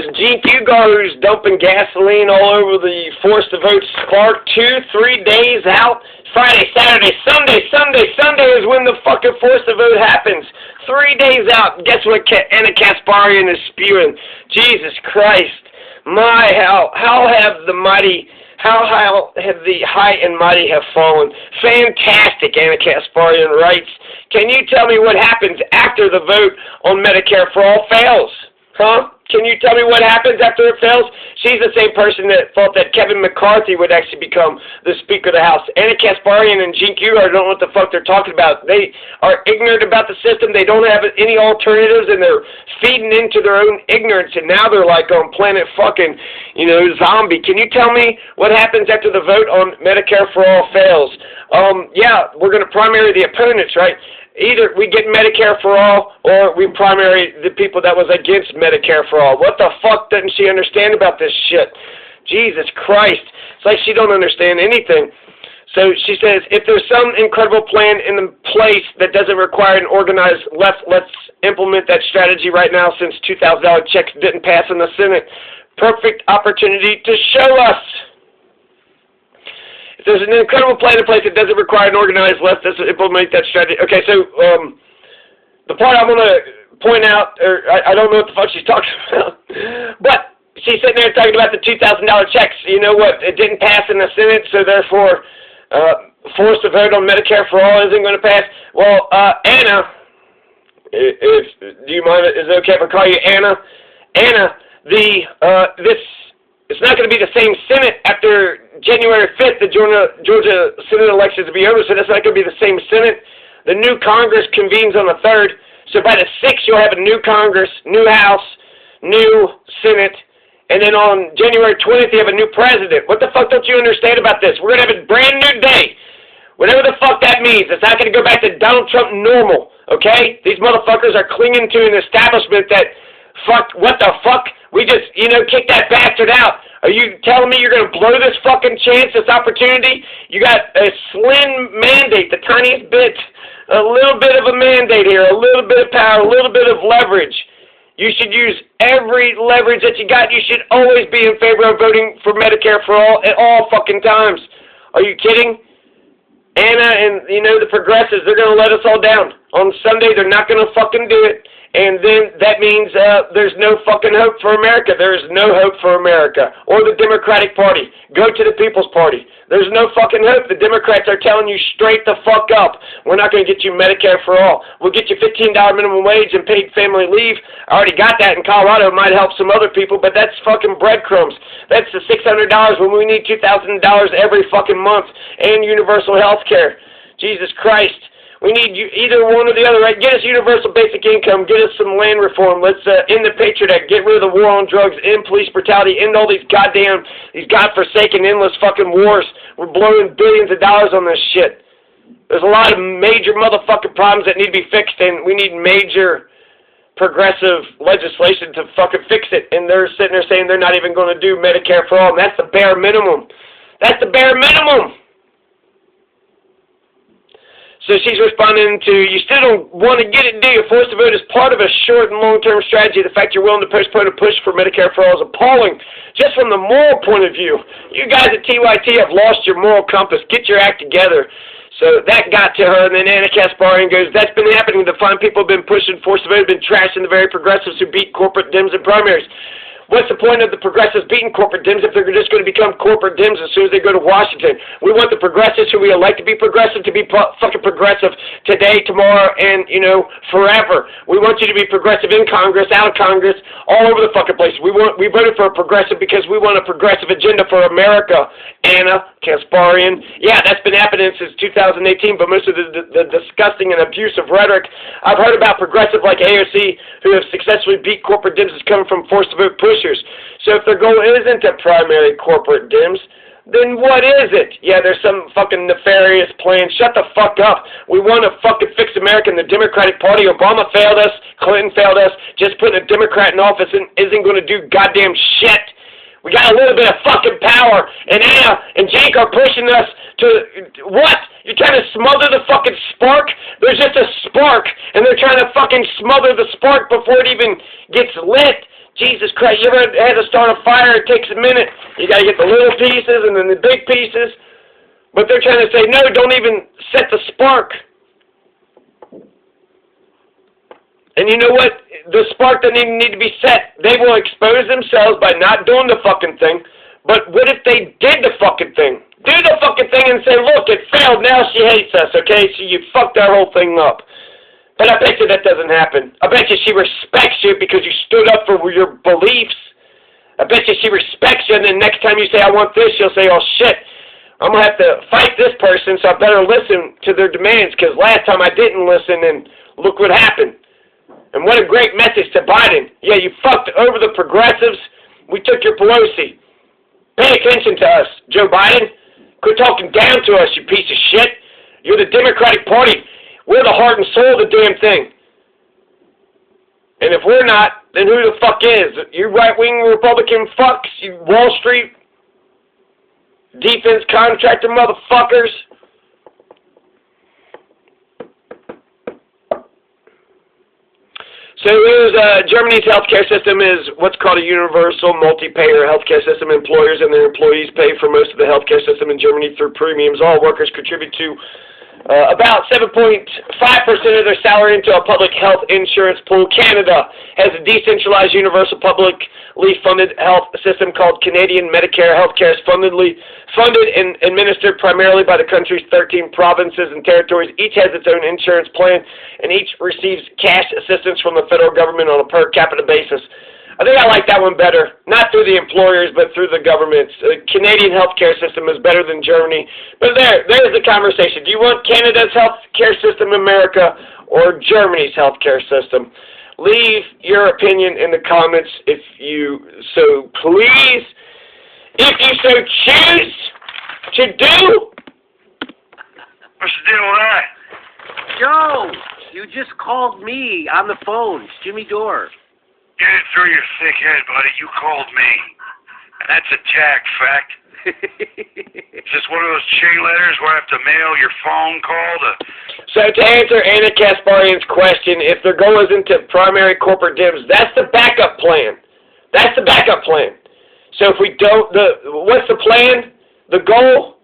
there's Gene Fugard who's dumping gasoline all over the Force the Vote spark 2-3 days out. Friday, Saturday, Sunday is when the fucking Force the Vote happens. 3 days out. Guess what Anna Kasparian is spewing? Jesus Christ. How have the high and mighty have fallen? Fantastic, Anna Kasparian writes. Can you tell me what happens after the vote on Medicare for All fails? Huh? Can you tell me what happens after it fails? She's the same person that thought that Kevin McCarthy would actually become the Speaker of the House. Anna Kasparian and Gene Fugard don't know what the fuck they're talking about. They are ignorant about the system. They don't have any alternatives, and they're feeding into their own ignorance, and now they're like on planet fucking, zombie. Can you tell me what happens after the vote on Medicare for All fails? Yeah, we're going to primary the opponents, right? Either we get Medicare for All, or we primary the people that was against Medicare for All. What the fuck doesn't she understand about this shit? Jesus Christ. It's like she don't understand anything. So she says, if there's some incredible plan in the place that doesn't require an organized left, let's implement that strategy right now since $2,000 checks didn't pass in the Senate. Perfect opportunity to show us. There's an incredible plan in place that doesn't require an organized left to implement that strategy. Okay, so the part I'm going to point out, or I don't know what the fuck she's talking about, but she's sitting there talking about the $2,000 checks. You know what? It didn't pass in the Senate, so therefore Force the Vote on Medicare for All isn't going to pass. Well, Anna, do you mind? Is it okay if I call you Anna? Anna, it's not going to be the same Senate after January 5th, the Georgia Senate elections will be over, so that's not going to be the same Senate. The new Congress convenes on the 3rd, so by the 6th you'll have a new Congress, new House, new Senate, and then on January 20th you have a new president. What the fuck don't you understand about this? We're going to have a brand new day. Whatever the fuck that means. It's not going to go back to Donald Trump normal, okay? These motherfuckers are clinging to an establishment that, what the fuck? We just, kick that bastard out. Are you telling me you're going to blow this fucking chance, this opportunity? You got a slim mandate, the tiniest bit, a little bit of a mandate here, a little bit of power, a little bit of leverage. You should use every leverage that you got. You should always be in favor of voting for Medicare for All at all fucking times. Are you kidding? Anna and, the progressives, they're going to let us all down. On Sunday, they're not going to fucking do it. And then that means there's no fucking hope for America. There is no hope for America. Or the Democratic Party. Go to the People's Party. There's no fucking hope. The Democrats are telling you straight the fuck up. We're not going to get you Medicare for All. We'll get you $15 minimum wage and paid family leave. I already got that in Colorado. It might help some other people, but that's fucking breadcrumbs. That's the $600 when we need $2,000 every fucking month. And universal health care. Jesus Christ. We need either one or the other, right? Get us universal basic income. Get us some land reform. Let's end the Patriot Act. Get rid of the war on drugs. End police brutality. End all these godforsaken, endless fucking wars. We're blowing billions of dollars on this shit. There's a lot of major motherfucking problems that need to be fixed, and we need major progressive legislation to fucking fix it. And they're sitting there saying they're not even going to do Medicare for All, and that's the bare minimum. That's the bare minimum. So she's responding to, you still don't want to get it, do you? Force the Vote is part of a short and long-term strategy. The fact you're willing to postpone a push for Medicare for All is appalling. Just from the moral point of view, you guys at TYT have lost your moral compass. Get your act together. So that got to her, and then Anna Kasparian goes, that's been happening. The fine people have been pushing Force the Vote, have been trashing the very progressives who beat corporate Dems in primaries. What's the point of the progressives beating corporate Dems if they're just going to become corporate Dems as soon as they go to Washington? We want the progressives who we elect to be progressive fucking progressive today, tomorrow, and, forever. We want you to be progressive in Congress, out of Congress, all over the fucking place. We voted for a progressive because we want a progressive agenda for America. Anna Kasparian. Yeah, that's been happening since 2018, but most of the disgusting and abusive rhetoric I've heard about progressive like AOC who have successfully beat corporate Dems is coming from Force the Vote pushers. So if their goal isn't to primary corporate Dems, then what is it? Yeah, there's some fucking nefarious plan. Shut the fuck up. We want to fucking fix America in the Democratic Party. Obama failed us. Clinton failed us. Just putting a Democrat in office isn't going to do goddamn shit. We got a little bit of fucking power, and Anna and Jake are pushing us to, what? You're trying to smother the fucking spark? There's just a spark, and they're trying to fucking smother the spark before it even gets lit. Jesus Christ, you ever had to start a fire? It takes a minute. You got to get the little pieces and then the big pieces. But they're trying to say, no, don't even set the spark. And you know what? The spark doesn't even need to be set. They will expose themselves by not doing the fucking thing. But what if they did the fucking thing? Do the fucking thing and say, look, it failed. Now she hates us, okay? So you fucked our whole thing up. But I bet you that doesn't happen. I bet you she respects you because you stood up for your beliefs. I bet you she respects you, and then next time you say, I want this, she'll say, oh, shit, I'm going to have to fight this person, so I better listen to their demands, because last time I didn't listen, and look what happened. And what a great message to Biden. Yeah, you fucked over the progressives. We took your Pelosi. Pay attention to us, Joe Biden. Quit talking down to us, you piece of shit. You're the Democratic Party. We're the heart and soul of the damn thing. And if we're not, then who the fuck is? You right-wing Republican fucks, you Wall Street defense contractor motherfuckers. So Germany's healthcare system is what's called a universal multi-payer healthcare system. Employers and their employees pay for most of the healthcare system in Germany through premiums. All workers contribute to about 7.5% of their salary into a public health insurance pool. Canada has a decentralized universal publicly funded health system called Canadian Medicare. Healthcare is funded and administered primarily by the country's 13 provinces and territories. Each has its own insurance plan, and each receives cash assistance from the federal government on a per capita basis. I think I like that one better, not through the employers, but through the governments. The Canadian healthcare system is better than Germany. But there's the conversation. Do you want Canada's healthcare system in America or Germany's healthcare system? Leave your opinion in the comments if you so please. If you so choose to do. What's the deal with that? Joe, you just called me on the phone. It's Jimmy Dore. Get it through your thick head, buddy. You called me. And that's a jack fact. Is this one of those chain letters where I have to mail your phone call to... So to answer Anna Kasparian's question, if their goal isn't to primary corporate dibs, that's the backup plan. That's the backup plan. So if we don't... what's the plan? The goal?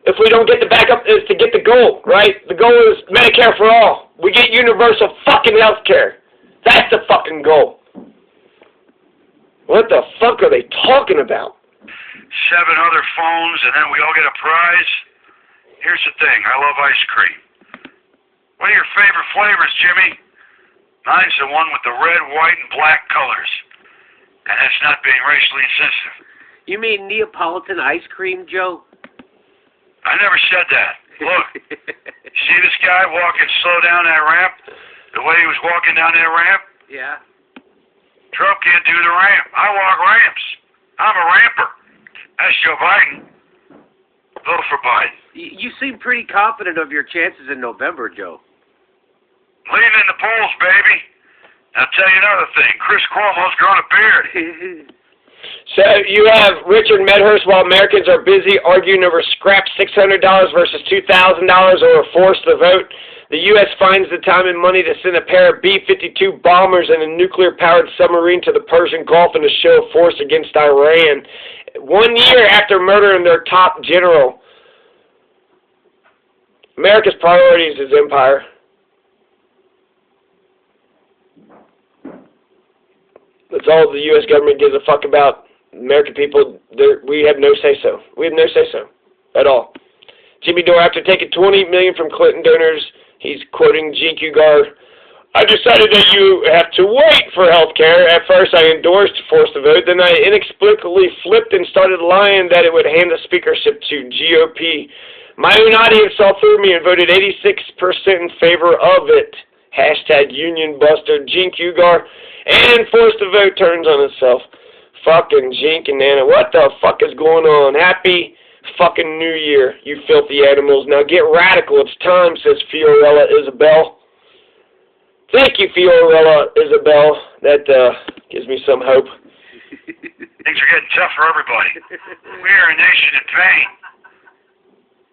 If we don't get the backup, is to get the goal, right? The goal is Medicare for all. We get universal fucking health care. That's the fucking goal. What the fuck are they talking about? 7 other phones, and then we all get a prize? Here's the thing. I love ice cream. What are your favorite flavors, Jimmy? Mine's the one with the red, white, and black colors. And that's not being racially insensitive. You mean Neapolitan ice cream, Joe? I never said that. Look, see this guy walking slow down that ramp? The way he was walking down that ramp? Yeah. Trump can't do the ramp. I walk ramps. I'm a ramper. That's Joe Biden. Vote for Biden. You seem pretty confident of your chances in November, Joe. Leave it in the polls, baby. I'll tell you another thing. Chris Cuomo's grown a beard. So you have Richard Medhurst while Americans are busy arguing over scrap $600 versus $2,000 or a force to vote. The U.S. finds the time and money to send a pair of B-52 bombers and a nuclear-powered submarine to the Persian Gulf in a show of force against Iran. 1 year after murdering their top general. America's priorities is empire. That's all the U.S. government gives a fuck about. American people, we have no say-so. We have no say-so at all. Jimmy Dore, after taking $20 million from Clinton donors, he's quoting Gene Cougar. I decided that you have to wait for health care. At first, I endorsed forced to vote. Then I inexplicably flipped and started lying that it would hand the speakership to GOP. My own audience saw through me and voted 86% in favor of it. Hashtag Union Buster. Gene Cougar. And forced to vote turns on itself. Fucking Jink and Nana. What the fuck is going on? Happy fucking New Year, you filthy animals. Now get radical. It's time, says Fiorella Isabel. Thank you, Fiorella Isabel. That gives me some hope. Things are getting tough for everybody. We are a nation in pain.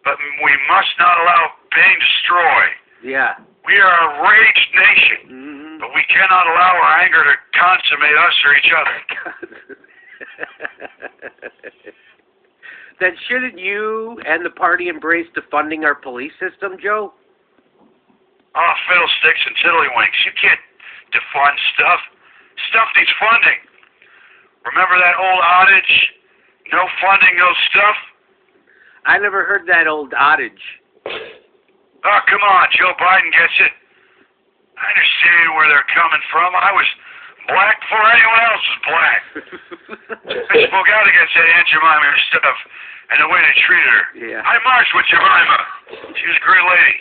But we must not allow pain to destroy. Yeah. We are a raged nation. Mm-hmm. But we cannot allow our anger to consummate us or each other. Then shouldn't you and the party embrace defunding our police system, Joe? Oh, fiddlesticks and tiddlywinks. You can't defund stuff. Stuff needs funding. Remember that old adage? No funding, no stuff? I never heard that old adage. Oh, come on. Joe Biden gets it. I understand where they're coming from. I was black before anyone else was black. I spoke out against that Aunt Jemima stuff and the way they treated her. Yeah. I marched with Jemima. She was a great lady.